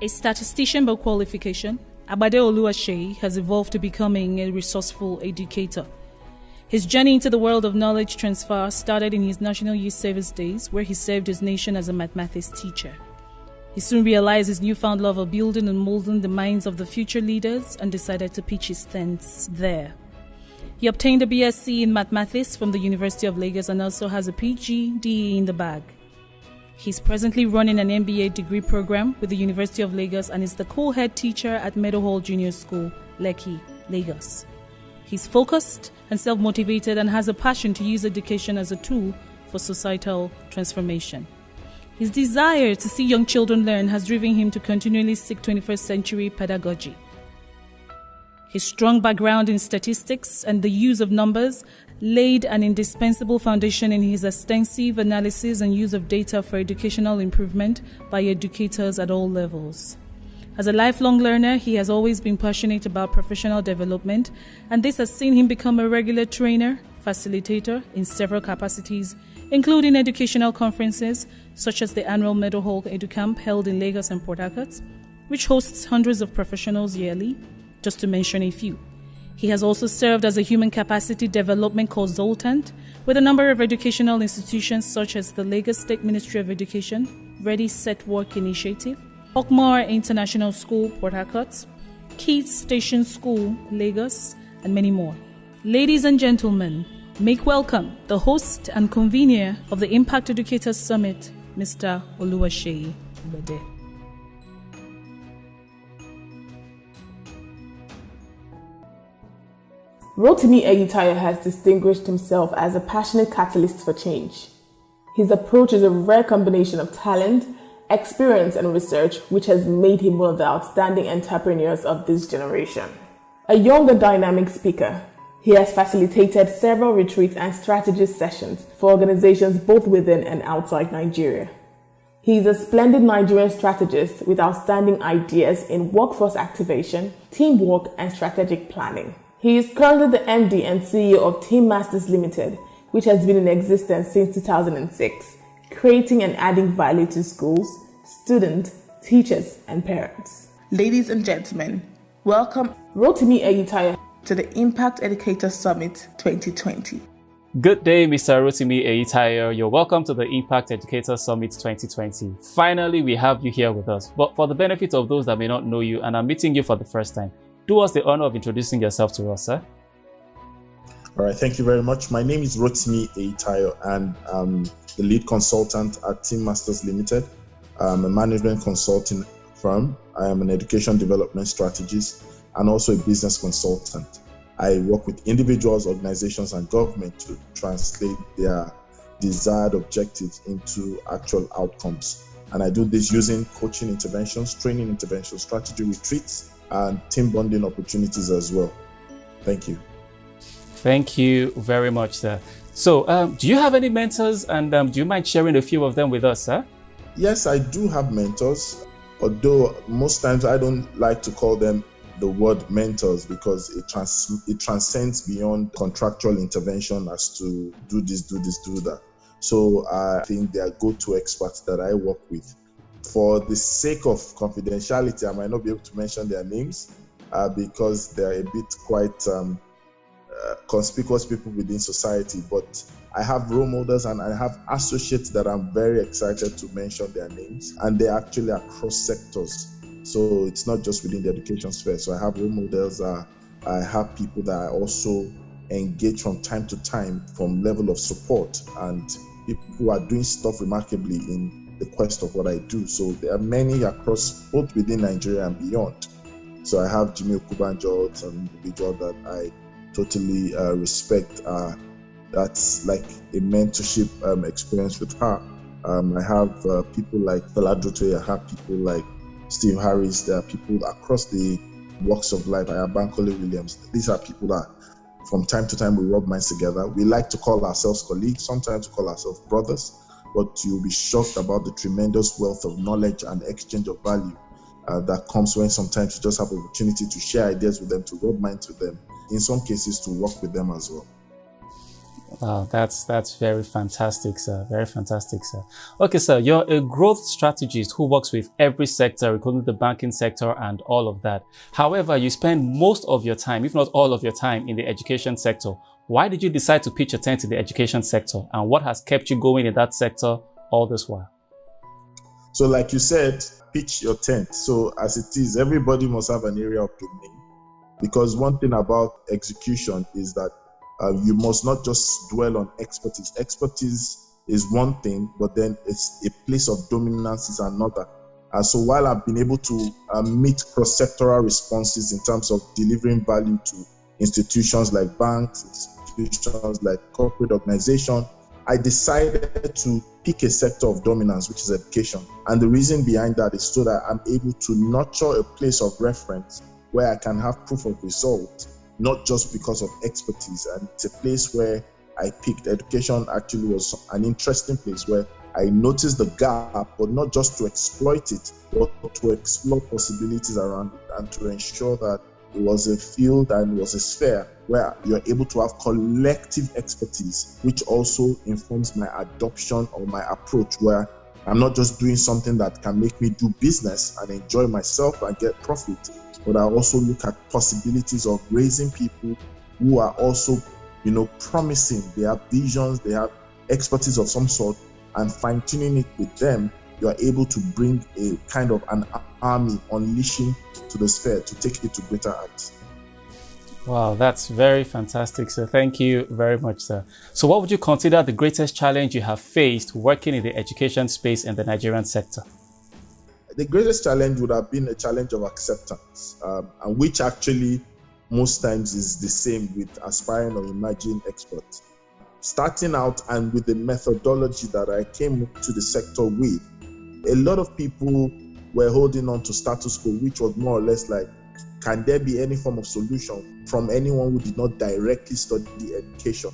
A statistician by qualification, Abade Oluwaseyi has evolved to becoming a resourceful educator. His journey into the world of knowledge transfer started in his National Youth Service days, where he served his nation as a mathematics teacher. He soon realized his newfound love of building and molding the minds of the future leaders and decided to pitch his tents there. He obtained a BSc in mathematics from the University of Lagos and also has a PGDE in the bag. He's presently running an MBA degree program with the University of Lagos and is the co-head teacher at Meadowhall Junior School, Lekki, Lagos. He's focused and self-motivated and has a passion to use education as a tool for societal transformation. His desire to see young children learn has driven him to continually seek 21st century pedagogy. His strong background in statistics and the use of numbers laid an indispensable foundation in his extensive analysis and use of data for educational improvement by educators at all levels. As a lifelong learner, he has always been passionate about professional development, and this has seen him become a regular trainer, facilitator in several capacities, including educational conferences such as the annual Meadowhall EduCamp held in Lagos and Port Harcourt, which hosts hundreds of professionals yearly, just to mention a few. He has also served as a human capacity development consultant with a number of educational institutions such as the Lagos State Ministry of Education, Ready Set Work Initiative, Okmar International School, Port Harcourt, Keith Station School, Lagos, and many more. Ladies and gentlemen, make welcome the host and convener of the Impact Educators Summit, Mr. Oluwaseyi Abade. Rotimi Eyitayo has distinguished himself as a passionate catalyst for change. His approach is a rare combination of talent, experience, and research, which has made him one of the outstanding entrepreneurs of this generation. A young and dynamic speaker, he has facilitated several retreats and strategy sessions for organizations both within and outside Nigeria. He is a splendid Nigerian strategist with outstanding ideas in workforce activation, teamwork, and strategic planning. He is currently the MD and CEO of Team Masters Limited, which has been in existence since 2006, creating and adding value to schools, students, teachers, and parents. Ladies and gentlemen, welcome Rotimi Eyitayo to the Impact Educators Summit 2020. Good day, Mr. Rotimi Eyitayo. You're welcome to the Impact Educators Summit 2020. Finally, we have you here with us. But for the benefit of those that may not know you and are meeting you for the first time, do us the honor of introducing yourself to us, sir. All right, thank you very much. My name is Rotimi Eyitayo, and I'm the lead consultant at Team Masters Limited. I'm a management consulting firm. I am an education development strategist and also a business consultant. I work with individuals, organizations, and government to translate their desired objectives into actual outcomes. And I do this using coaching interventions, training interventions, strategy retreats, and team bonding opportunities as well. Thank you. Thank you very much, sir. So, do you have any mentors, and do you mind sharing a few of them with us, sir? Yes, I do have mentors, although most times I don't like to call them the word mentors because it transcends beyond contractual intervention as to do this, do that. So I think they are go-to experts that I work with. For the sake of confidentiality, I might not be able to mention their names because they're a bit quite conspicuous people within society. But I have role models and I have associates that I'm very excited to mention their names, and they're actually across sectors. So it's not just within the education sphere. So I have role models. I have people that I also engage from time to time from level of support, and people who are doing stuff remarkably in the quest of what I do. So there are many across both within Nigeria and beyond. So I have Jimmy Okubanjo, an individual that I totally respect. That's like a mentorship experience with her. I have people like Peladrote. I have people like Steve Harris. There are people across the walks of life. I have Bankole Williams. These are people that from time to time we rub minds together. We like to call ourselves colleagues, sometimes we call ourselves brothers, but you'll be shocked about the tremendous wealth of knowledge and exchange of value that comes when sometimes you just have opportunity to share ideas with them, to rub minds with them, in some cases to work with them as well. Wow, that's very fantastic, sir. Very fantastic, sir. Okay, sir, you're a growth strategist who works with every sector, including the banking sector and all of that. However, you spend most of your time, if not all of your time, in the education sector. Why did you decide to pitch a tent in the education sector, and what has kept you going in that sector all this while? So like you said, pitch your tent. So as it is, everybody must have an area of domain, because one thing about execution is that you must not just dwell on expertise. Expertise is one thing, but then it's a place of dominance is another. So while I've been able to meet cross-sectoral responses in terms of delivering value to institutions like banks, institutions like corporate organizations, I decided to pick a sector of dominance, which is education. And the reason behind that is so that I'm able to nurture a place of reference where I can have proof of result, not just because of expertise. And it's a place where I picked. Education actually was an interesting place where I noticed the gap, but not just to exploit it, but to explore possibilities around it and to ensure that it was a field and it was a sphere where you're able to have collective expertise, which also informs my adoption or my approach, where I'm not just doing something that can make me do business and enjoy myself and get profit, but I also look at possibilities of raising people who are also, promising. They have visions, they have expertise of some sort, and fine-tuning it with them, you are able to bring a kind of an army unleashing to the sphere to take it to greater heights. Wow, that's very fantastic, sir. Thank you very much, sir. So what would you consider the greatest challenge you have faced working in the education space in the Nigerian sector? The greatest challenge would have been a challenge of acceptance, and which actually most times is the same with aspiring or emerging experts. Starting out and with the methodology that I came to the sector with, a lot of people were holding on to status quo, which was more or less like, can there be any form of solution from anyone who did not directly study education?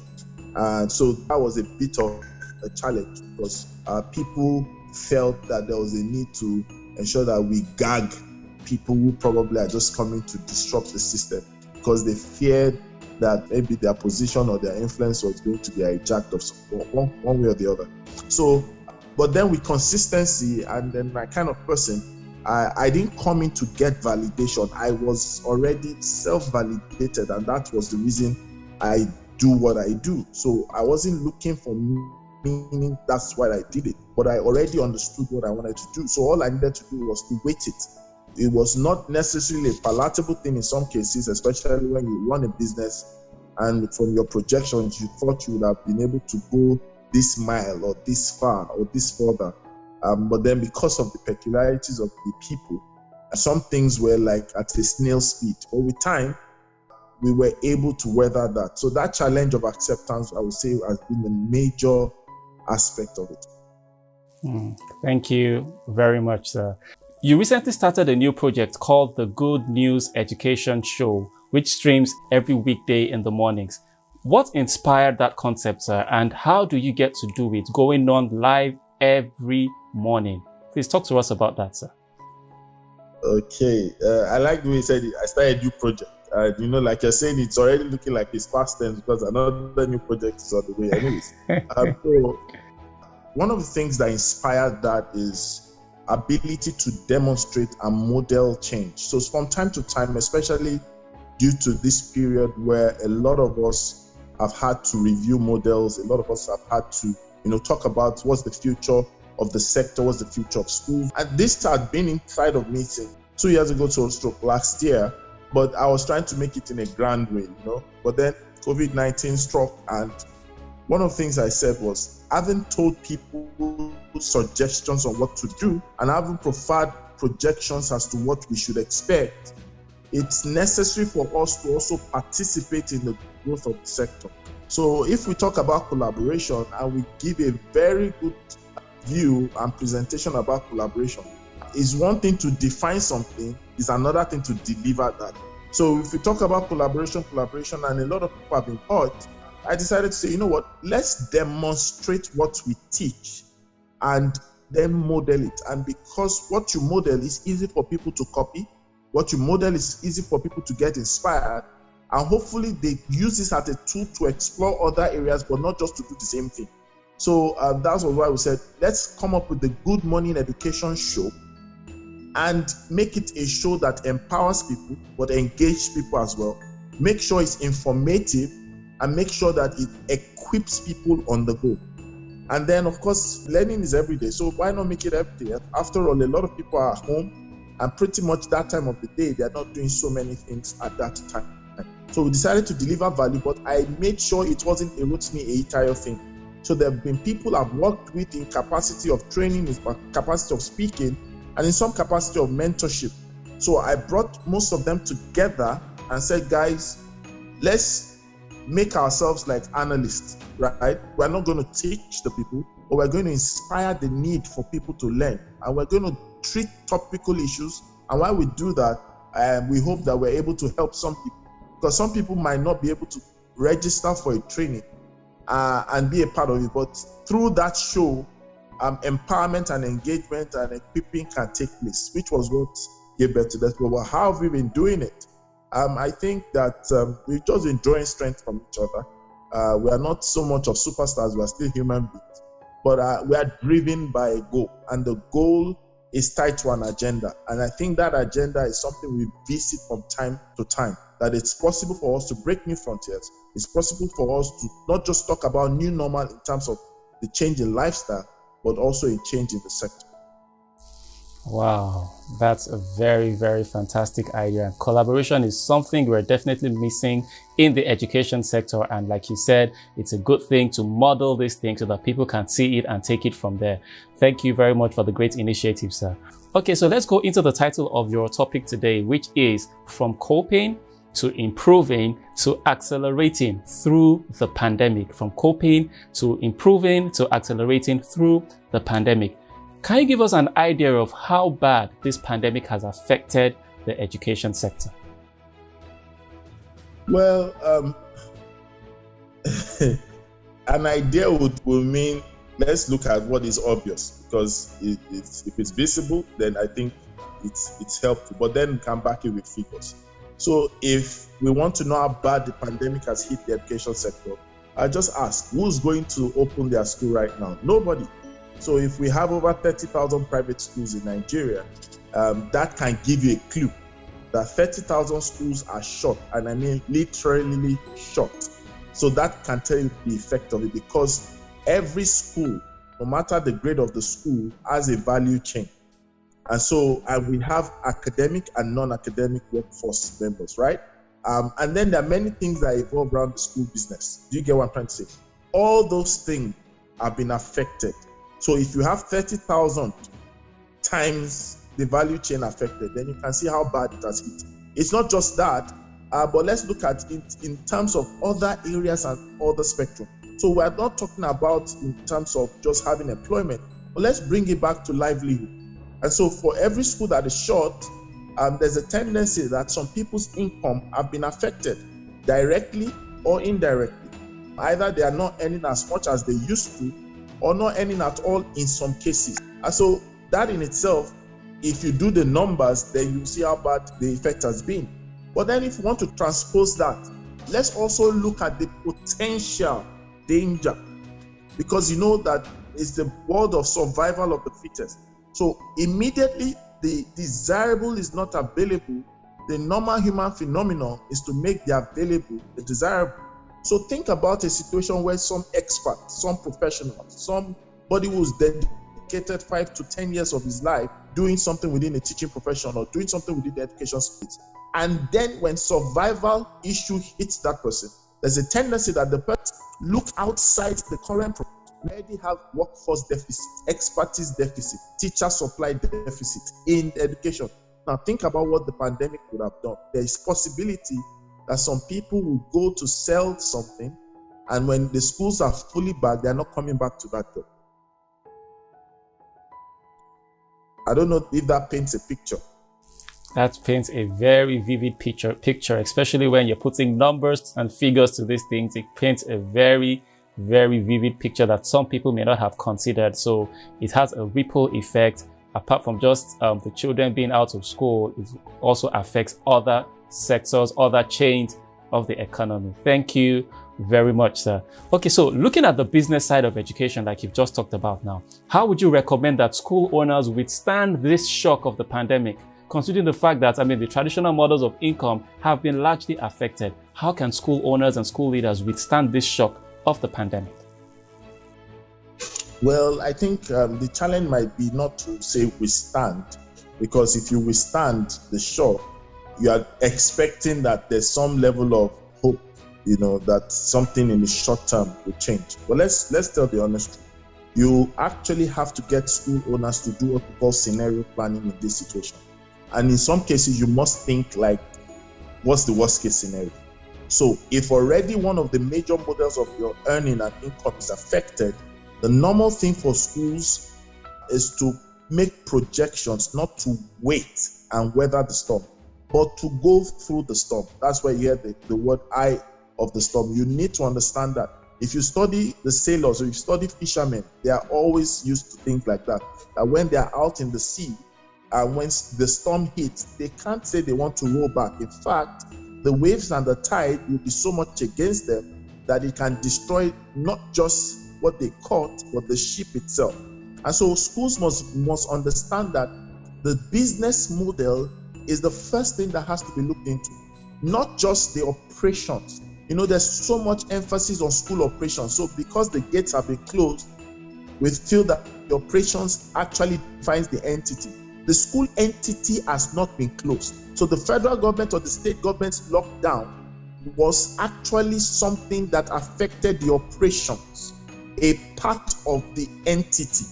And so that was a bit of a challenge, because people felt that there was a need to ensure that we gag people who probably are just coming to disrupt the system, because they feared that maybe their position or their influence was going to be hijacked of one way or the other. So, but then with consistency and then my kind of person, I didn't come in to get validation. I was already self-validated, and that was the reason I do what I do. So I wasn't looking for meaning, that's why I did it. But I already understood what I wanted to do. So all I needed to do was to wait it. It was not necessarily a palatable thing in some cases, especially when you run a business and from your projections, you thought you would have been able to go this mile or this far or this further. But then because of the peculiarities of the people, some things were like at a snail speed. But with time, we were able to weather that. So that challenge of acceptance, I would say, has been a major aspect of it. Thank you very much, sir. You recently started a new project called the Good News Education Show, which streams every weekday in the mornings. What inspired that concept, sir, and how do you get to do it, going on live every morning? Please talk to us about that, sir. Okay, I like the way you said it. I started a new project. Like you're saying, it's already looking like it's past tense because another new project is on the way anyways. So one of the things that inspired that is ability to demonstrate and model change. So from time to time, especially due to this period where a lot of us have had to review models, a lot of us have had to, talk about what's the future of the sector, what's the future of schools. And this had been inside of me since 2 years ago to last year, but I was trying to make it in a grand way, But then COVID-19 struck, and one of the things I said was, I haven't told people suggestions on what to do, and I haven't provided projections as to what we should expect. It's necessary for us to also participate in the growth of the sector. So if we talk about collaboration and we give a very good view and presentation about collaboration, is one thing to define something, is another thing to deliver that. So if we talk about collaboration, and a lot of people have been hurt, I decided to say, let's demonstrate what we teach and then model it. And because what you model is easy for people to copy, what you model is easy for people to get inspired, And hopefully they use this as a tool to explore other areas, but not just to do the same thing. So that's why we said, let's come up with a good morning education show and make it a show that empowers people, but engage people as well. Make sure it's informative and make sure that it equips people on the go. And then, of course, learning is every day. So why not make it every day? After all, a lot of people are at home, and pretty much that time of the day, they're not doing so many things at that time. So we decided to deliver value, but I made sure it wasn't a Rotimi Eyitayo thing. So there have been people I've worked with in capacity of training, in capacity of speaking, and in some capacity of mentorship. So I brought most of them together and said, guys, let's make ourselves like analysts, right? We're not going to teach the people, but we're going to inspire the need for people to learn. And we're going to treat topical issues. And while we do that, we hope that we're able to help some people, because some people might not be able to register for a training and be a part of it. But through that show, empowerment and engagement and equipping can take place, which was what gave birth to that. But how have we been doing it? I think that we've just been drawing strength from each other. We are not so much of superstars, we are still human beings. But we are driven by a goal, and the goal is tied to an agenda. And I think that agenda is something we visit from time to time, that it's possible for us to break new frontiers. It's possible for us to not just talk about new normal in terms of the change in lifestyle, but also a change in the sector. Wow, that's a very, very fantastic idea. And collaboration is something we're definitely missing in the education sector. And like you said, it's a good thing to model this thing so that people can see it and take it from there. Thank you very much for the great initiative, sir. Okay, so let's go into the title of your topic today, which is From Coping to Improving to Accelerating Through the Pandemic. From coping to improving to accelerating through the pandemic. Can you give us an idea of how bad this pandemic has affected the education sector? Well, an idea would mean, let's look at what is obvious, because if it's visible, then I think it's helpful. But then we come back in with figures. So if we want to know how bad the pandemic has hit the education sector, I just ask, who's going to open their school right now? Nobody. So if we have over 30,000 private schools in Nigeria, that can give you a clue that 30,000 schools are shut, and I mean literally shut. So that can tell you the effect of it, because every school, no matter the grade of the school, has a value chain. And so we have academic and non-academic workforce members, right? And then there are many things that evolve around the school business. Do you get what I'm trying to say? All those things have been affected. So if you have 30,000 times the value chain affected, then you can see how bad it has hit. It's not just that, but let's look at it in terms of other areas and other spectrum. So we're not talking about in terms of just having employment, but let's bring it back to livelihood. And so for every school that is short, there's a tendency that some people's income have been affected directly or indirectly. Either they are not earning as much as they used to, or not earning at all in some cases. And so that in itself, if you do the numbers, then you see how bad the effect has been. But then if you want to transpose that, let's also look at the potential danger, because you know that it's the world of survival of the fittest. So immediately the desirable is not available, the normal human phenomenon is to make the available the desirable. So think about a situation where some expert, some professional, somebody who's dedicated 5 to 10 years of his life doing something within a teaching profession or doing something within the education space. And then when survival issue hits that person, there's a tendency that the person look outside the current profession. We already have workforce deficit, expertise deficit, teacher supply deficit in education. Now think about what the pandemic would have done. There is possibility that some people will go to sell something, and when the schools are fully back, they're not coming back to that job. I don't know if that paints a picture. That paints a very vivid picture, especially when you're putting numbers and figures to these things. It paints a very, very vivid picture that some people may not have considered. So it has a ripple effect. Apart from just the children being out of school, it also affects other sectors, other chains of the economy. Thank you very much, sir. Okay, so looking at the business side of education, like you've just talked about now, how would you recommend that school owners withstand this shock of the pandemic, considering the fact that, the traditional models of income have been largely affected? How can school owners and school leaders withstand this shock of the pandemic? Well, I think the challenge might be not to say withstand, because if you withstand the shock, you are expecting that there's some level of hope, that something in the short term will change. But let's tell the honest truth. You actually have to get school owners to do what we call scenario planning in this situation. And in some cases, you must think like, what's the worst case scenario? So if already one of the major models of your earning and income is affected, the normal thing for schools is to make projections, not to wait and weather the storm, but to go through the storm. That's where you hear the word eye of the storm. You need to understand that if you study the sailors or you study fishermen, they are always used to things like that. That when they are out in the sea and when the storm hits, they can't say they want to roll back. In fact, the waves and the tide will be so much against them that it can destroy not just what they caught, but the ship itself. And so schools must understand that the business model is the first thing that has to be looked into, not just the operations. There's so much emphasis on school operations. So because the gates have been closed, we feel that the operations actually defines the entity. The school entity has not been closed. So the federal government or the state government's lockdown was actually something that affected the operations, a part of the entity.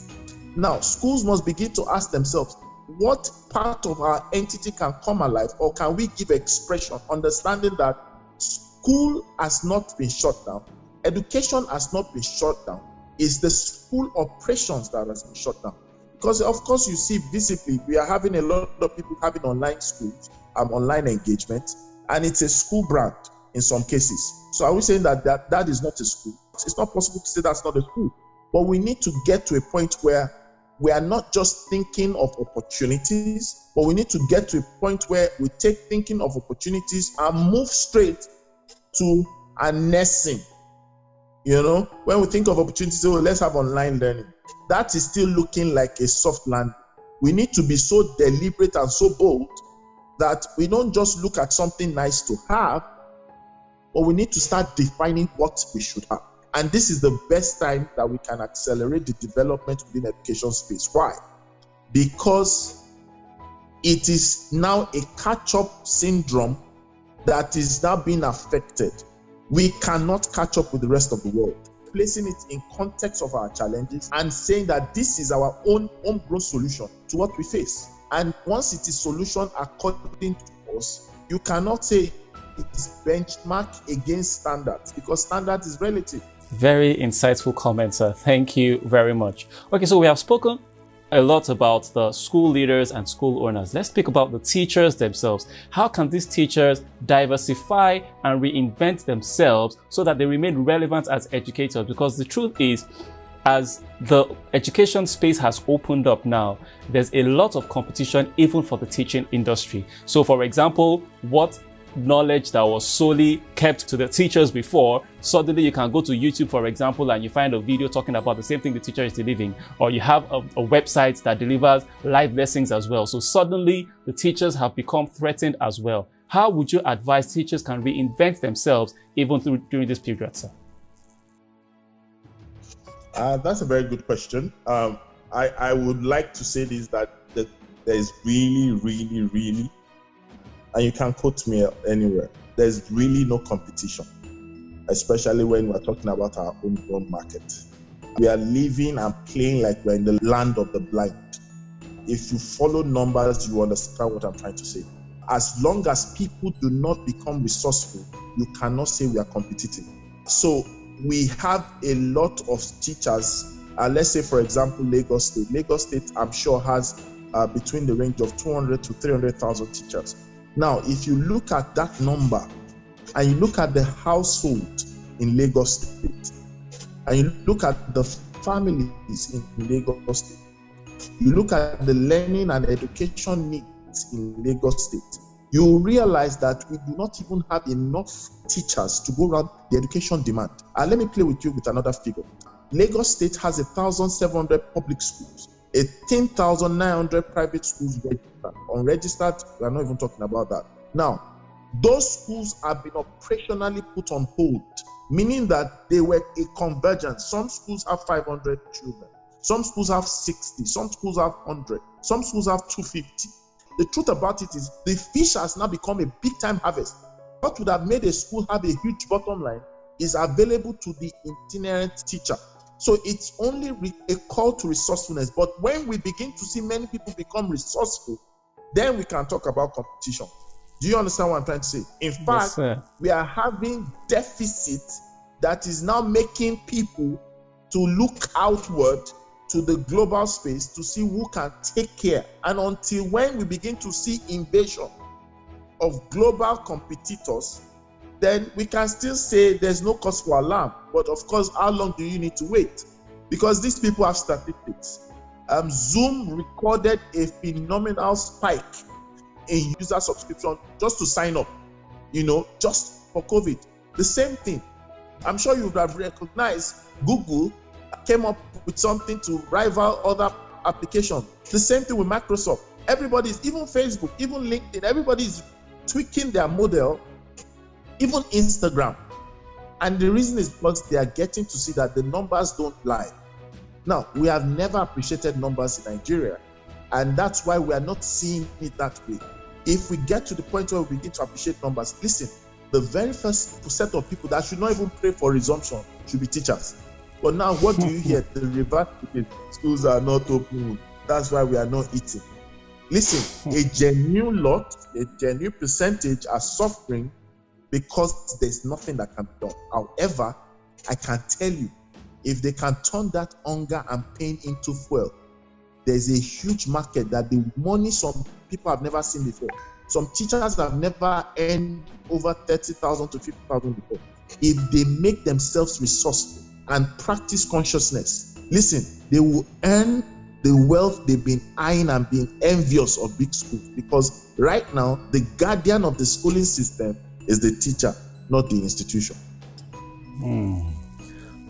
Now, schools must begin to ask themselves, what part of our entity can come alive, or can we give expression, understanding that school has not been shut down, education has not been shut down, it's the school operations that has been shut down. Because of course you see visibly, we are having a lot of people having online schools, online engagement, and it's a school brand in some cases. So are we saying that is not a school? It's not possible to say that's not a school. But we need to get to a point where we are not just thinking of opportunities, but we need to get to a point where we take thinking of opportunities and move straight to harnessing. When we think of opportunities, let's have online learning. That is still looking like a soft landing. We need to be so deliberate and so bold that we don't just look at something nice to have, but we need to start defining what we should have. And this is the best time that we can accelerate the development within education space. Why? Because it is now a catch-up syndrome that is now being affected. We cannot catch up with the rest of the world. Placing it in context of our challenges and saying that this is our own homegrown solution to what we face. And once it is solution according to us, you cannot say it's benchmark against standards, because standards is relative. Very insightful comment, sir. Thank you very much. Okay, so we have spoken a lot about the school leaders and school owners. Let's speak about the teachers themselves. How can these teachers diversify and reinvent themselves so that they remain relevant as educators? Because the truth is, as the education space has opened up now, there's a lot of competition even for the teaching industry. So for example, what knowledge that was solely kept to the teachers before, suddenly you can go to YouTube, for example, and you find a video talking about the same thing the teacher is delivering, or you have a website that delivers live lessons as well. So suddenly the teachers have become threatened as well. How would you advise teachers can reinvent themselves even during this period, sir? That's a very good question. I would like to say this, that there is really, and you can quote me anywhere, there's really no competition, especially when we're talking about our own market. We are living and playing like we're in the land of the blind. If you follow numbers, you understand what I'm trying to say. As long as people do not become resourceful, you cannot say we are competitive. So we have a lot of teachers. Let's say, for example, Lagos State. Lagos State, I'm sure, has between the range of 200 to 300,000 teachers. Now, if you look at that number and you look at the household in Lagos State and you look at the families in Lagos State, you look at the learning and education needs in Lagos State, you realize that we do not even have enough teachers to go around the education demand. And let me play with you with another figure. Lagos State has 1,700 public schools, 18,900 private schools registered. Unregistered, we are not even talking about that. Now, those schools have been operationally put on hold, meaning that they were a convergence. Some schools have 500 children. Some schools have 60. Some schools have 100. Some schools have 250. The truth about it is the fish has now become a big-time harvest. What would have made a school have a huge bottom line is available to the itinerant teacher. So it's only a call to resourcefulness. But when we begin to see many people become resourceful, then we can talk about competition. Do you understand what I'm trying to say? In fact, yes, we are having deficit that is now making people to look outward to the global space to see who can take care. And until when we begin to see invasion of global competitors, then we can still say there's no cause for alarm. But of course, how long do you need to wait? Because these people have statistics. Zoom recorded a phenomenal spike in user subscription just to sign up, just for COVID. The same thing. I'm sure you would have recognized Google came up with something to rival other applications. The same thing with Microsoft. Everybody's, even Facebook, even LinkedIn, everybody's tweaking their model, even Instagram. And the reason is because they are getting to see that the numbers don't lie. Now, we have never appreciated numbers in Nigeria, and that's why we are not seeing it that way. If we get to the point where we begin to appreciate numbers, listen, the very first set of people that should not even pray for resumption should be teachers. But now, what do you hear? The reverse is schools are not open. That's why we are not eating. Listen, a genuine lot, a genuine percentage are suffering because there's nothing that can be done. However, I can tell you, if they can turn that hunger and pain into fuel, there's a huge market that the money some people have never seen before. Some teachers have never earned over 30,000 to 50,000 before. If they make themselves resourceful and practice consciousness, listen, they will earn the wealth they've been eyeing and being envious of big schools. Because right now, the guardian of the schooling system is the teacher, not the institution.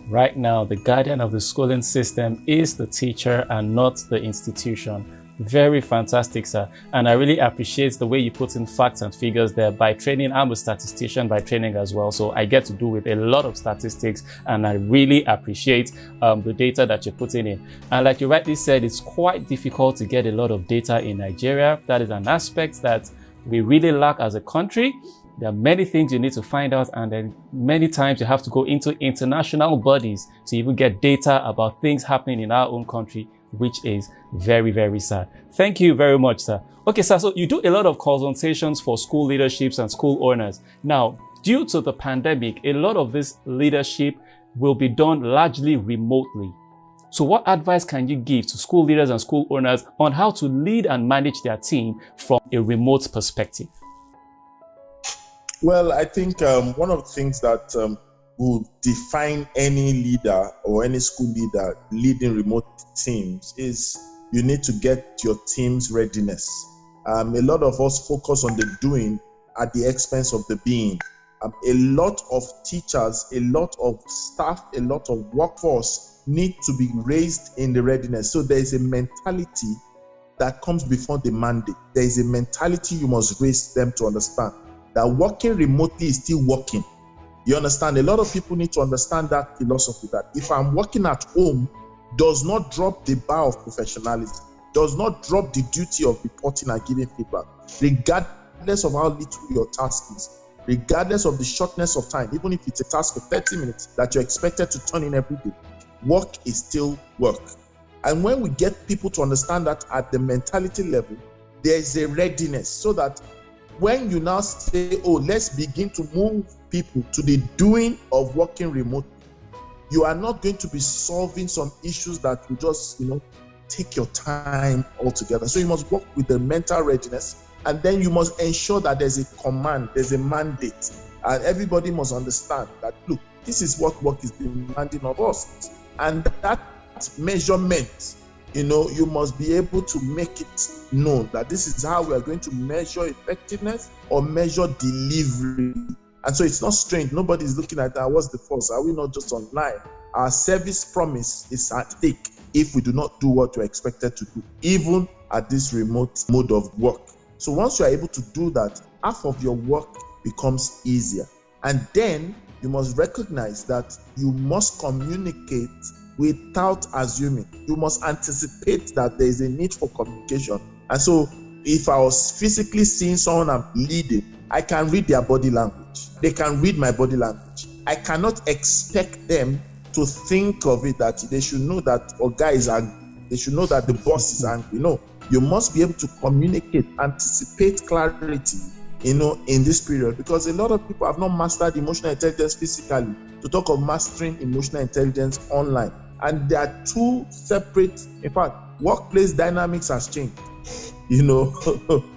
Right now, the guardian of the schooling system is the teacher and not the institution. Very fantastic, sir. And I really appreciate the way you put in facts and figures there. By training, I'm a statistician by training as well. So I get to do with a lot of statistics, and I really appreciate the data that you're putting in. And like you rightly said, it's quite difficult to get a lot of data in Nigeria. That is an aspect that we really lack as a country. There are many things you need to find out, and then many times you have to go into international bodies to even get data about things happening in our own country, which is very, very sad. Thank you very much, sir. Okay, sir, so you do a lot of consultations for school leaderships and school owners. Now, due to the pandemic, a lot of this leadership will be done largely remotely. So what advice can you give to school leaders and school owners on how to lead and manage their team from a remote perspective? Well, I think one of the things that will define any leader or any school leader leading remote teams is you need to get your team's readiness. A lot of us focus on the doing at the expense of the being. A lot of teachers, a lot of staff, a lot of workforce need to be raised in the readiness. So there is a mentality that comes before the mandate. There is a mentality you must raise them to understand that working remotely is still working. You understand? A lot of people need to understand that philosophy, that if I'm working at home, does not drop the bar of professionalism, does not drop the duty of reporting and giving feedback, regardless of how little your task is, regardless of the shortness of time. Even if it's a task of 30 minutes that you're expected to turn in every day, work is still work. And when we get people to understand that at the mentality level, there is a readiness, so that when you now say, oh, let's begin to move people to the doing of working remotely, you are not going to be solving some issues that will just, take your time altogether. So you must work with the mental readiness, and then you must ensure that there's a command, there's a mandate, and everybody must understand that, look, this is what work is demanding of us. And that measurement You must be able to make it known that this is how we are going to measure effectiveness or measure delivery. And so it's not strange. Nobody's looking at that. What's the force? Are we not just online? Our service promise is at stake if we do not do what we're expected to do, even at this remote mode of work. So once you are able to do that, half of your work becomes easier. And then you must recognize that you must communicate without assuming. You must anticipate that there is a need for communication. And so if I was physically seeing someone I'm leading, I can read their body language. They can read my body language. I cannot expect them to think of it that they should know that Oga is angry. They should know that the boss is angry. No, you must be able to communicate, anticipate clarity, in this period, because a lot of people have not mastered emotional intelligence physically, to talk of mastering emotional intelligence online. And there are two separate, in fact, workplace dynamics has changed,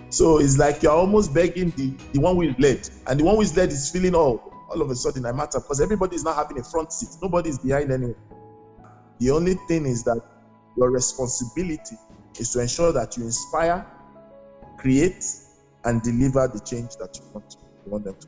So it's like you're almost begging the one who is led, and the one who is led is feeling, all of a sudden I matter, because everybody is not having a front seat. Nobody is behind anyone. The only thing is that your responsibility is to ensure that you inspire, create, and deliver the change that you want them to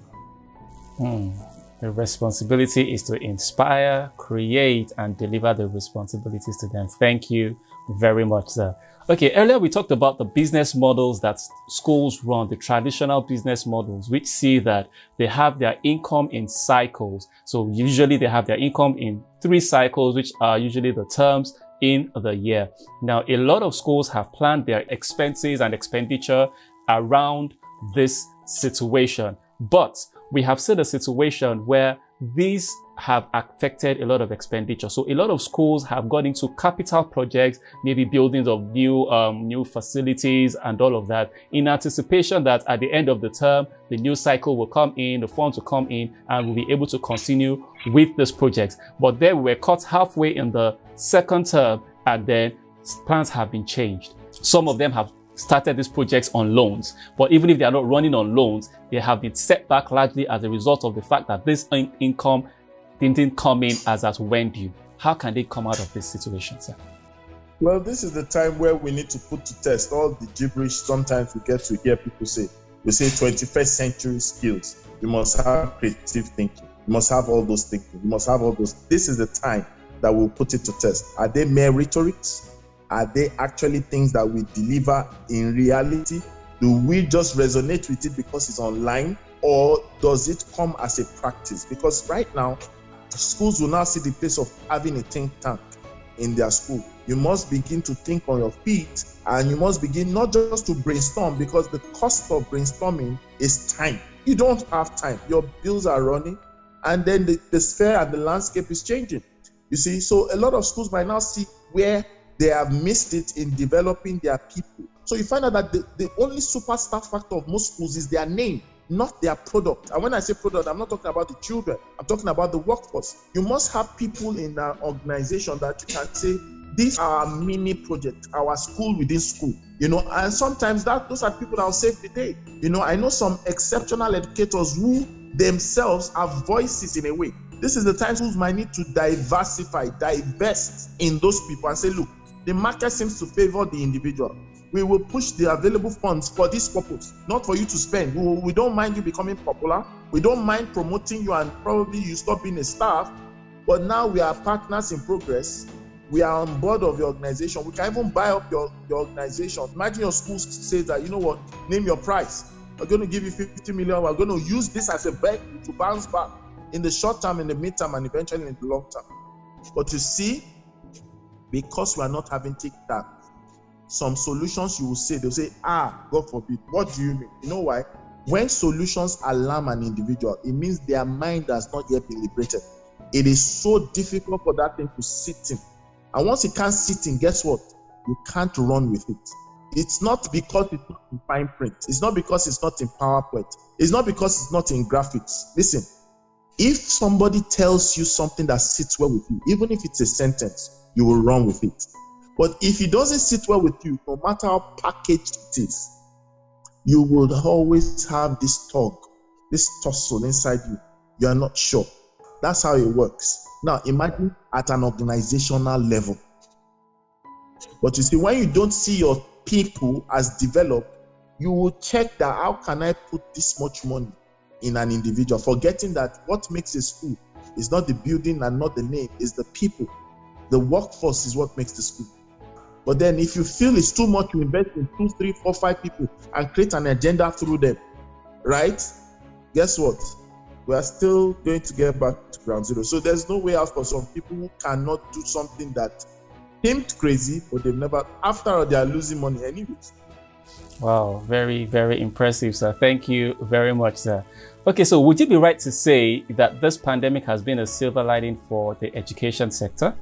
have. The responsibility is to inspire, create, and deliver the responsibilities to them. Thank you very much, sir. Okay, earlier we talked about the business models that schools run, the traditional business models, which see that they have their income in cycles. So usually they have their income in 3 cycles, which are usually the terms in the year. Now, a lot of schools have planned their expenses and expenditure around this situation, but we have seen a situation where these have affected a lot of expenditure. So a lot of schools have gone into capital projects, maybe buildings of new facilities and all of that, in anticipation that at the end of the term, the new cycle will come in, the funds will come in, and we'll be able to continue with this project. But then we were caught halfway in the second term, and then plans have been changed. Some of them have started these projects on loans, but even if they are not running on loans, they have been set back largely as a result of the fact that this income didn't come in as at when due. How can they come out of this situation, sir? Well, this is the time where we need to put to test all the gibberish sometimes we get to hear people say. We say 21st century skills. You must have creative thinking. You must have all those thinking. You must have all those. This is the time that we'll put it to test. Are they mere rhetorics? Are they actually things that we deliver in reality? Do we just resonate with it because it's online? Or does it come as a practice? Because right now, schools will now see the place of having a think tank in their school. You must begin to think on your feet, and you must begin not just to brainstorm, because the cost of brainstorming is time. You don't have time. Your bills are running, and then the sphere and the landscape is changing. You see, so a lot of schools might now see where they have missed it in developing their people. So you find out that the only superstar factor of most schools is their name, not their product. And when I say product, I'm not talking about the children. I'm talking about the workforce. You must have people in an organization that you can say, this is our mini project, our school within school. And sometimes those are people that will save the day. I know some exceptional educators who themselves have voices in a way. This is the time schools might need to diversify, divest in those people and say, look, the market seems to favor the individual. We will push the available funds for this purpose, not for you to spend. We don't mind you becoming popular. We don't mind promoting you, and probably you stop being a staff. But now we are partners in progress. We are on board of your organization. We can even buy up your organization. Imagine your school says that, you know what, name your price. We're going to give you 50 million. We're going to use this as a vehicle to bounce back in the short term, in the mid-term, and eventually in the long term. But you see, because we are not having TikTok, some solutions you will say, they'll say, God forbid. What do you mean? You know why? When solutions alarm an individual, it means their mind has not yet been liberated. It is so difficult for that thing to sit in. And once it can't sit in, guess what? You can't run with it. It's not because it's not in fine print. It's not because it's not in PowerPoint. It's not because it's not in graphics. Listen, if somebody tells you something that sits well with you, even if it's a sentence, you will run with it. But if it doesn't sit well with you, no matter how packaged it is, you will always have this tug, this tussle inside you. You are not sure. That's how it works. Now, imagine at an organizational level. But you see, when you don't see your people as developed, you will check that how can I put this much money in an individual, forgetting that what makes a school is not the building and not the name, it's the people. The workforce is what makes the school. But then if you feel it's too much to invest in 2, 3, 4, 5 people and create an agenda through them, right? Guess what? We are still going to get back to ground zero. So there's no way out for some people who cannot do something that seemed crazy, but they've never, after all, they are losing money anyways. Wow, very, very impressive, sir. Thank you very much, sir. Okay, so would it be right to say that this pandemic has been a silver lining for the education sector?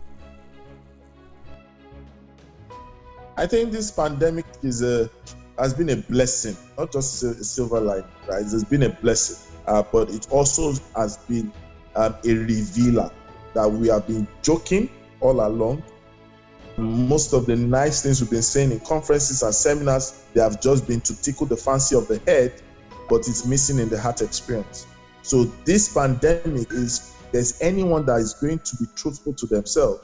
I think this pandemic has been a blessing, not just a silver lining, right? It's been a blessing, but it also has been a revealer that we have been joking all along. Most of the nice things we've been saying in conferences and seminars, they have just been to tickle the fancy of the head, but it's missing in the heart experience. So this pandemic there's anyone that is going to be truthful to themselves,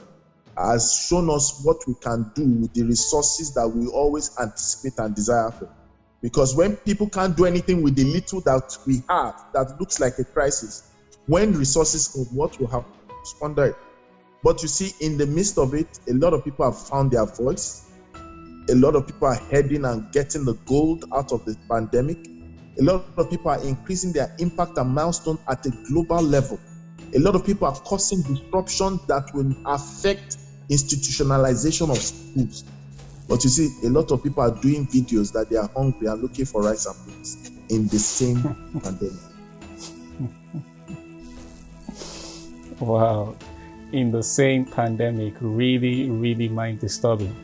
has shown us what we can do with the resources that we always anticipate and desire for. Because when people can't do anything with the little that we have, that looks like a crisis, when resources come, what will happen? Squander it. But you see, in the midst of it, a lot of people have found their voice. A lot of people are heading and getting the gold out of the pandemic. A lot of people are increasing their impact and milestone at a global level. A lot of people are causing disruption that will affect institutionalization of schools. But you see, a lot of people are doing videos that they are hungry and looking for rice and beans in the same pandemic. Wow. In the same pandemic, really, really mind-disturbing.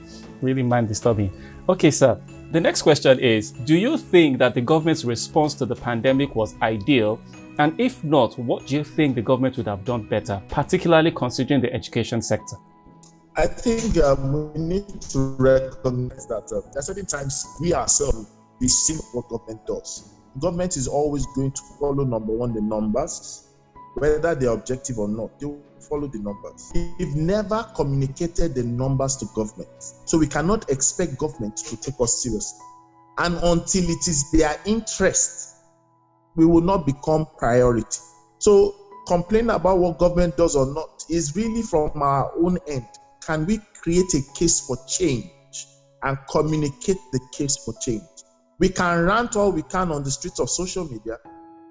Really mind-disturbing. Okay, sir. The next question is, do you think that the government's response to the pandemic was ideal? And if not, what do you think the government would have done better, particularly considering the education sector? I think we need to recognize that there are certain times we ourselves, we see what government does. Government is always going to follow, number one, the numbers, whether they're objective or not. They will follow the numbers. We've never communicated the numbers to government, so we cannot expect government to take us seriously. And until it is their interest, we will not become priority. So complaining about what government does or not is really from our own end. Can we create a case for change and communicate the case for change? We can rant all we can on the streets of social media,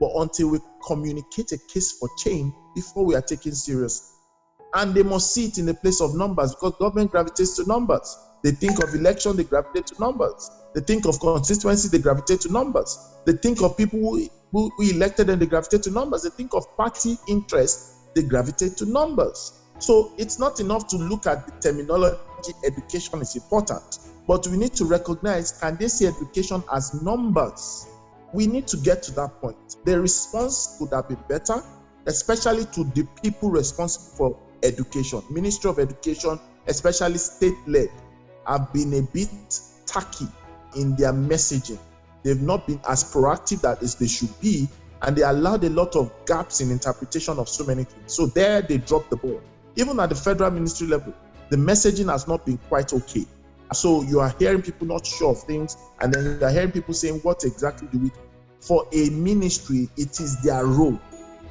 but until we communicate a case for change before we are taken seriously. And they must see it in the place of numbers, because government gravitates to numbers. They think of election, they gravitate to numbers. They think of constituency, they gravitate to numbers. They think of people who elected and they gravitate to numbers. They think of party interest, they gravitate to numbers. So it's not enough to look at the terminology, education is important, but we need to recognize, can they see education as numbers? We need to get to that point. The response could have been better, especially to the people responsible for education. Ministry of Education, especially state-led, have been a bit tacky in their messaging. They've not been as proactive as they should be, and they allowed a lot of gaps in interpretation of so many things. So there they dropped the ball. Even at the federal ministry level, the messaging has not been quite okay. So you are hearing people not sure of things, and then you are hearing people saying, what exactly do we do? For a ministry, it is their role.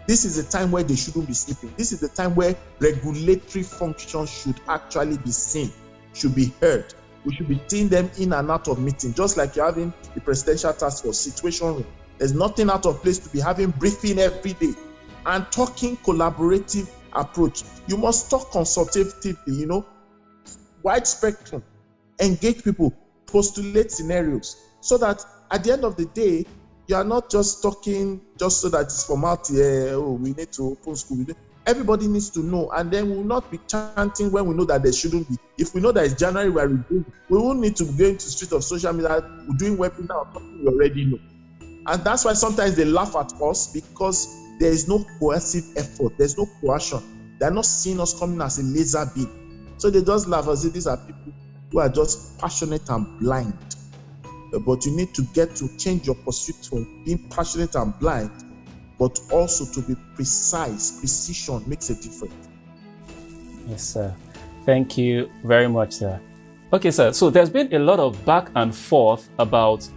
This is the time where they shouldn't be sleeping. This is the time where regulatory functions should actually be seen, should be heard. We should be seeing them in and out of meetings, just like you're having the presidential task force situation room. There's nothing out of place to be having briefing every day and talking collaborative approach. You must talk consultatively, wide spectrum, engage people, postulate scenarios, so that at the end of the day, you are not just talking just so that it's formality. We need to open school. Everybody needs to know, and then we will not be chanting when we know that there shouldn't be. If we know that it's January, we won't need to go into the street of social media, we're doing webinar or something we already know. And that's why sometimes they laugh at us, because there is no coercive effort, there's no coercion. They're not seeing us coming as a laser beam. So they just laugh and say these are people who are just passionate and blind. But you need to get to change your pursuit from being passionate and blind, but also to be precise. Precision makes a difference. Yes, sir. Thank you very much, sir. Okay, sir. So there's been a lot of back and forth about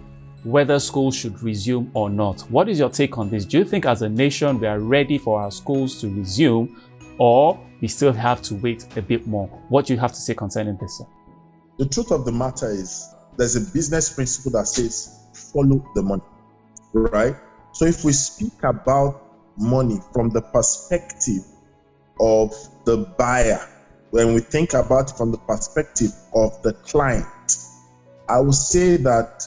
whether schools should resume or not. What is your take on this? Do you think as a nation we are ready for our schools to resume, or we still have to wait a bit more? What do you have to say concerning this, sir? The truth of the matter is there's a business principle that says follow the money, right? So if we speak about money from the perspective of the buyer, when we think about it from the perspective of the client, I would say that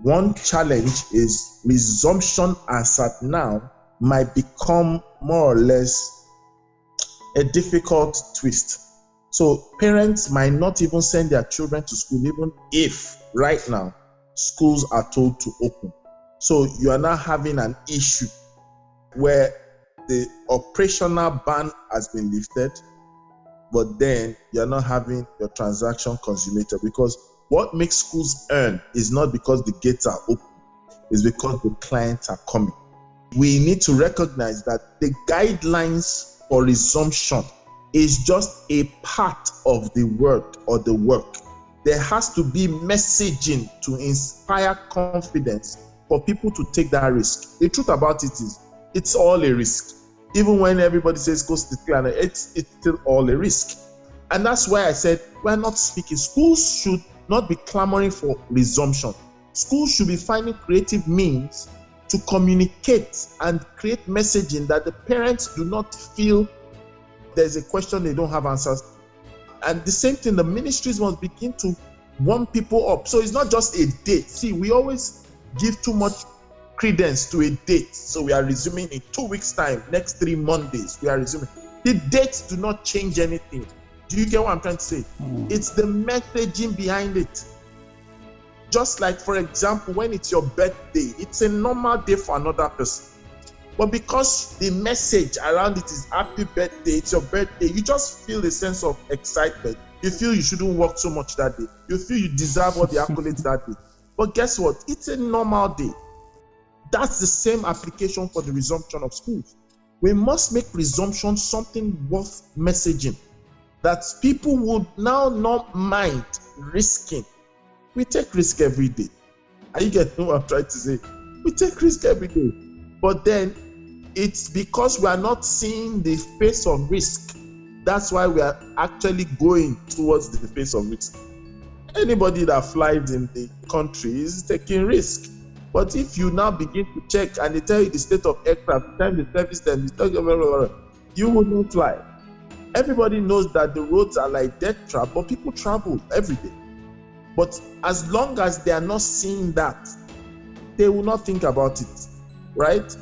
one challenge is resumption as at now might become more or less a difficult twist. So parents might not even send their children to school, even if right now schools are told to open. So you are now having an issue where the operational ban has been lifted, but then you're not having your transaction consummated, because what makes schools earn is not because the gates are open, it's because the clients are coming. We need to recognize that the guidelines for resumption is just a part of the work or the work. There has to be messaging to inspire confidence for people to take that risk. The truth about it is, it's all a risk. Even when everybody says go to the clan, it's still all a risk. And that's why I said we're not speaking. Schools should not be clamoring for resumption. Schools should be finding creative means to communicate and create messaging that the parents do not feel there's a question they don't have answers. And the same thing, the ministries must begin to warm people up. So it's not just a date. See, we always give too much credence to a date. So we are resuming in 2 weeks' time, next 3 Mondays, we are resuming. The dates do not change anything. Do you get what I'm trying to say? It's the messaging behind it. Just like, for example, when it's your birthday, it's a normal day for another person. But because the message around it is happy birthday, it's your birthday, you just feel a sense of excitement. You feel you shouldn't work so much that day. You feel you deserve all the accolades that day. But guess what? It's a normal day. That's the same application for the resumption of schools. We must make resumption something worth messaging, that people would now not mind risking. We take risk every day. Are you getting what I'm trying to say? We take risk every day. But then it's because we are not seeing the face of risk. That's why we are actually going towards the face of risk. Anybody that flies in the country is taking risk. But if you now begin to check and they tell you the state of aircraft, the time they service them, you will not fly. Everybody knows that the roads are like death trap, but people travel every day. But as long as they are not seeing that, they will not think about it, right?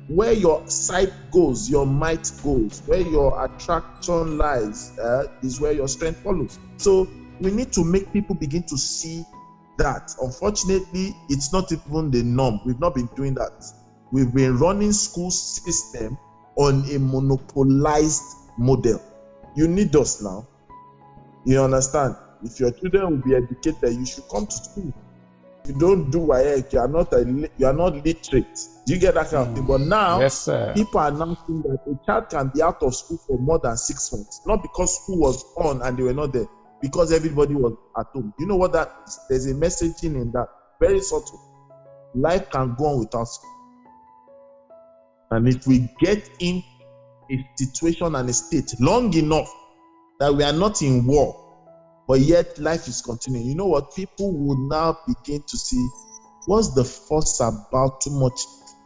Where your sight goes, your might goes. Where your attraction lies is where your strength follows. So we need to make people begin to see that. Unfortunately, it's not even the norm. We've not been doing that. We've been running school system on a monopolized model. You need us now. You understand? If your children will be educated, you should come to school. If you don't do WAEC, you are not literate. Do you get that kind of thing? But now, yes, people are announcing that a child can be out of school for more than 6 months. Not because school was on and they were not there, because everybody was at home. You know what that is? There's a messaging in that. Very subtle. Life can go on without school. And if we get in a situation and a state long enough that we are not in war, but yet life is continuing, you know what? People will now begin to see what's the fuss about too much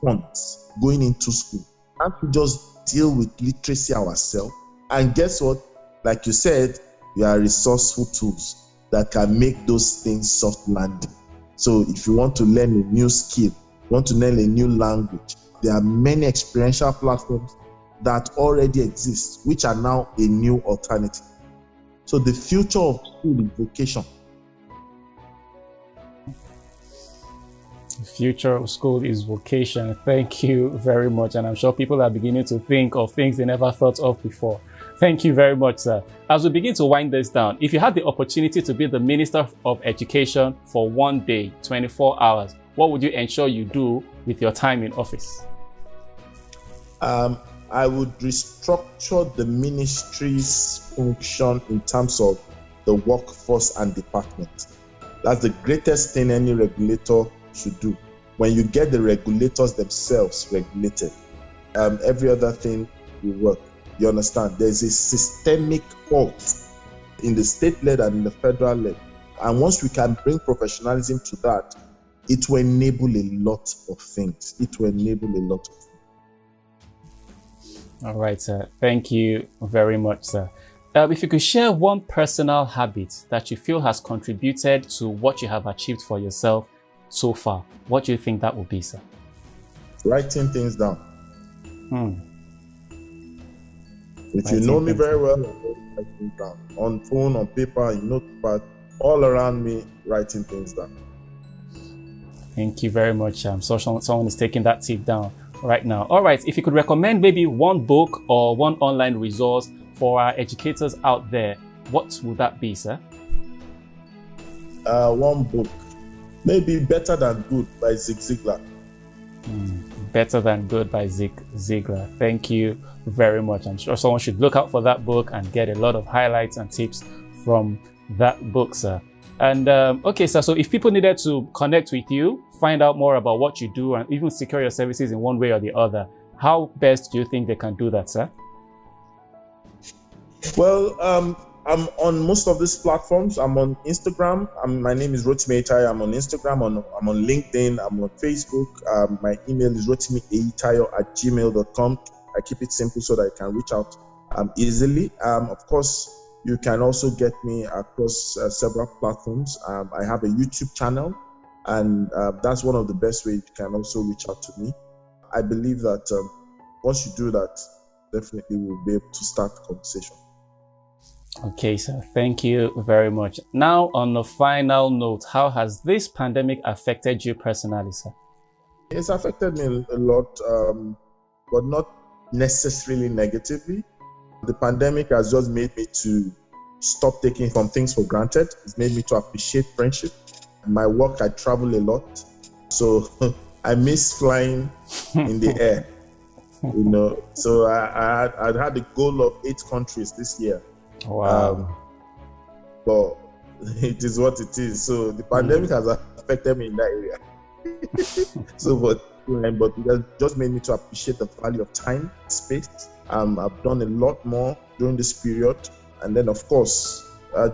funds going into school. Can't we just deal with literacy ourselves? And guess what? Like you said, we are resourceful tools that can make those things soft landing. So if you want to learn a new skill, you want to learn a new language, there are many experiential platforms that already exist, which are now a new alternative. So the future of school is vocation. The future of school is vocation. Thank you very much. And I'm sure people are beginning to think of things they never thought of before. Thank you very much, sir. As we begin to wind this down, if you had the opportunity to be the Minister of Education for 1 day, 24 hours, what would you ensure you do with your time in office? I would restructure the ministry's function in terms of the workforce and department. That's the greatest thing any regulator should do. When you get the regulators themselves regulated, every other thing will work. You understand? There's a systemic fault in the state-led and in the federal-led. And once we can bring professionalism to that, it will enable a lot of things. It will enable a lot of things. All right, sir. Thank you very much, sir. If you could share one personal habit that you feel has contributed to what you have achieved for yourself so far, what do you think that would be, sir? Writing things down. If you know me very well, I'm always writing things down. On phone, on paper, in notepad, all around me, writing things down. Thank you very much. So someone is taking that tip down right now. All right, if you could recommend maybe one book or one online resource for our educators out there, what would that be, sir? One book, maybe Better Than Good by Zig Ziglar. Better Than Good by Zig Ziglar. Thank you very much. I'm sure someone should look out for that book and get a lot of highlights and tips from that book, sir. And okay, sir, so if people needed to connect with you, find out more about what you do, and even secure your services in one way or the other, how best do you think they can do that, sir? Well, I'm on most of these platforms. I'm on Instagram. My name is Rotimi Eyitayo. I'm on Instagram. I'm on LinkedIn. I'm on Facebook. My email is rotimieyitayo@gmail.com. I keep it simple so that I can reach out easily. Of course, you can also get me across several platforms. I have a YouTube channel, and that's one of the best ways you can also reach out to me. I believe that once you do that, definitely we'll be able to start the conversation. Okay, sir. Thank you very much. Now, on a final note, how has this pandemic affected you personally, sir? It's affected me a lot, but not necessarily negatively. The pandemic has just made me to stop taking some things for granted. It's made me to appreciate friendship. In my work, I travel a lot, so I miss flying in the air. You know, so I had a goal of 8 countries this year. Wow. But it is what it is. So the pandemic has affected me in that area. But it has just made me to appreciate the value of time, space. I've done a lot more during this period. And then, of course,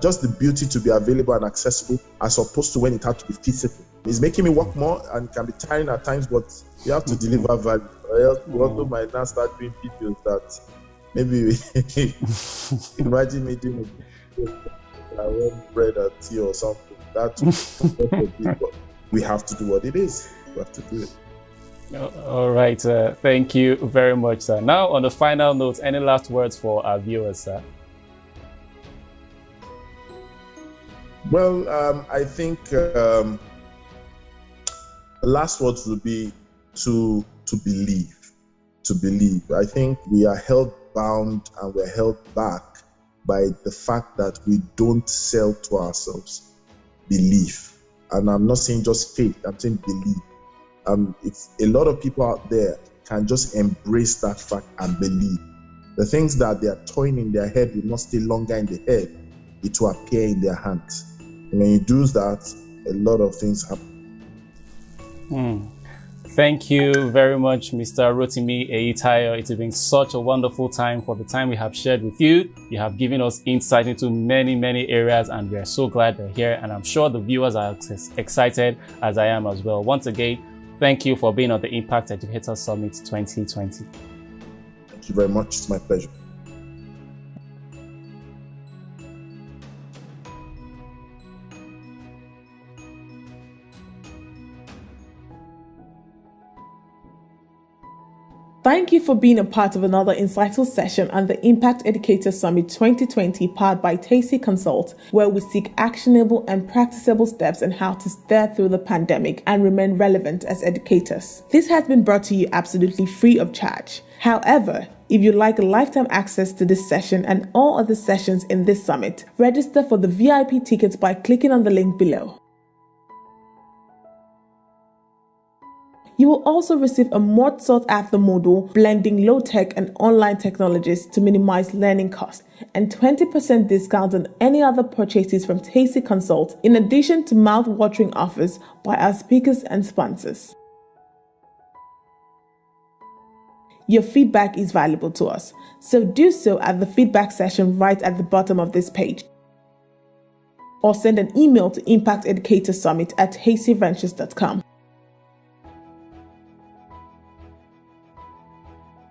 just the beauty to be available and accessible as opposed to when it had to be physical. It's making me work more and can be tiring at times, but you have to deliver value. You also might not start doing videos that maybe imagine me doing bread and tea or something. We have to do what it is. We have to do it. All right. Thank you very much, sir. Now, on the final note, any last words for our viewers, sir? Well, I think the last words would be to believe. To believe. I think we are held bound and we're held back by the fact that we don't sell to ourselves belief. And I'm not saying just faith, I'm saying belief. If a lot of people out there can just embrace that fact and believe, the things that they are toying in their head will not stay longer in the head, it will appear in their hands. And when you do that, a lot of things happen. Thank you very much, Mr. Rotimi Eyitayo. It has been such a wonderful time for the time we have shared with you. You have given us insight into many, many areas, and we are so glad you're here. And I'm sure the viewers are excited as I am as well. Once again, thank you for being on the Impact Educator Summit 2020. Thank you very much. It's my pleasure. Thank you for being a part of another insightful session on the Impact Educator Summit 2020 powered by Tacey Consult, where we seek actionable and practicable steps on how to steer through the pandemic and remain relevant as educators. This has been brought to you absolutely free of charge. However, if you'd like lifetime access to this session and all other sessions in this summit, register for the VIP tickets by clicking on the link below. You will also receive a much sought-after module blending low-tech and online technologies to minimize learning costs, and 20% discount on any other purchases from Tasty Consult, in addition to mouth-watering offers by our speakers and sponsors. Your feedback is valuable to us, so do so at the feedback section right at the bottom of this page, or send an email to impacteducatorsummit@hastyventures.com.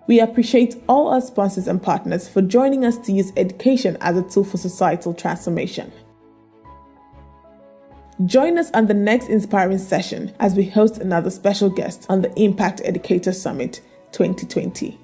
We appreciate all our sponsors and partners for joining us to use education as a tool for societal transformation. Join us on the next inspiring session as we host another special guest on the Impact Educator Summit 2020.